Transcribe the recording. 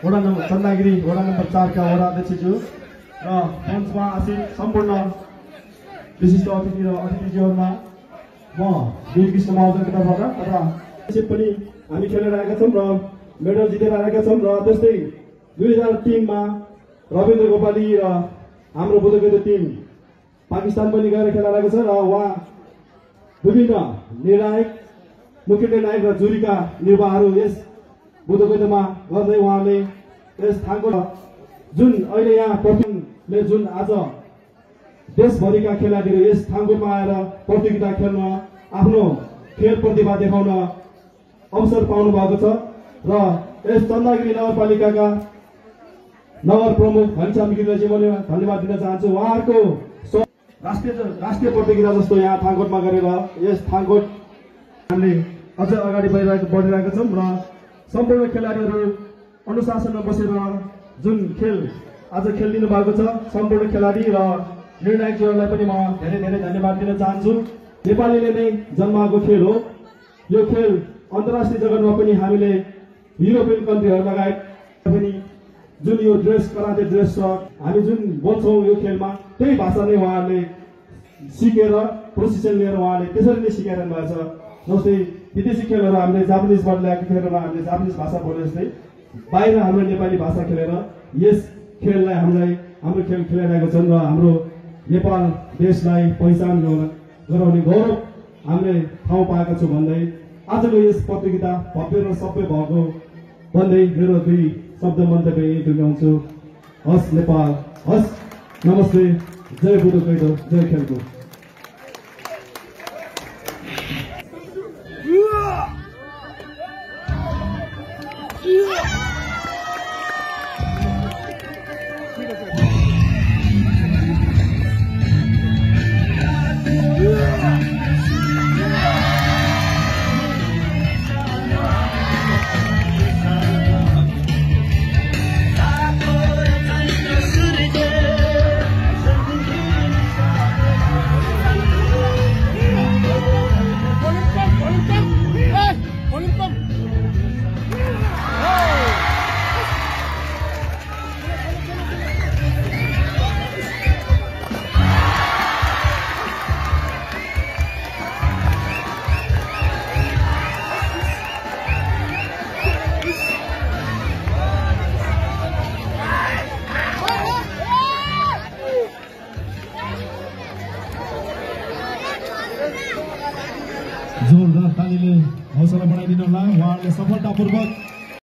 वडा नम्बर चन्दागिरी वडा नम्बर 4 का वडा अध्यक्षज्यू र मञ्चमा आसीन सम्पूर्ण विशिष्ट अतिथि र अतिथिज्यूहरुमा म वीर कृष्ण महोदयको तर्फबाट तथा पनि हामी खेलेर आएका छौं र मेडल जितेर आएका छौं र त्यस्तै 2003 मा रविन्द्र गोपाली र हाम्रो बुधगैतो टिम पाकिस्तान पनि गएर खेलेर आएको छ र उहाँ विभिन्न निर्णायक मुख्य निर्णायक र जुरीका निर्वाहहरू यस बुधगैतोमा गर्दै उहाँले यस ठाउँको जुन अहिले यहाँ प्रतिले जुन आज देशभरिका खेलाडीहरू यस ठाउँमा आएर प्रतियोगिता खेल्न आफ्नो खेल प्रतिभा देखाउन अवसर पाउनु भएको छ र यस चन्दागिरी नगरपालिकाका नगर प्रमुख घनश्याम गिरीलाई मैले धन्यवाद दिन चाहन्छु। उहाँहरूको राष्ट्रिय प्रतियोगिता जस्तो यहाँ थाङकोटमा गरेर यस थाङकोट हामीले अझ अगाडि बढिरहेका छौं र सम्पूर्ण खेलाडीहरू अनुशासनमा बसेर जुन खेल आज खेलिदिनु भएको छ सम्पूर्ण खेलाडी र निर्णायकहरूलाई पनि म धेरै धेरै धन्यवाद दिन चाहन्छु। नेपालीले नै जन्माएको खेल हो। यो खेल अन्तर्राष्ट्रिय जगतमा पनि हामीले युरोपियन कन्ट्रीहरू लगायत पनि जुन यो ड्रेस कराते ड्रेस छ हामी जुन बोल्छौं यो खेलमा त्यही भाषा नै उहाँहरूले सिकेर प्रशिक्षण लिएर उहाँले त्यसरी नै सिकाइरहनु भएको छ। जस्तै विदेशी खेलहरू हामीले जापानिजबाट ल्याएको खेलहरूमा हामीले जापानिज भाषा बोले जस्तै बाहिर हाम्रो नेपाली भाषा खेलेर यस खेललाई हाम्रो खेल खेलिरहेको छन् र हाम्रो नेपाल देशलाई पहिचान गराउने गौरव हामीले ठाउँ पाएका छौँ भन्दै आजको यस प्रतियोगिता भव्य र सभ्य भएको भन्दै मेरो दुई शब्द मन्तव्य यही टुङ्ग्याउँछु। हस् नेपाल हस्। नमस्ते। जय बुधगैतो जय खेलकुद। जोरदार तालीले हौसला बढाइदिनु होला। उहाँहरूले सफलतापूर्वक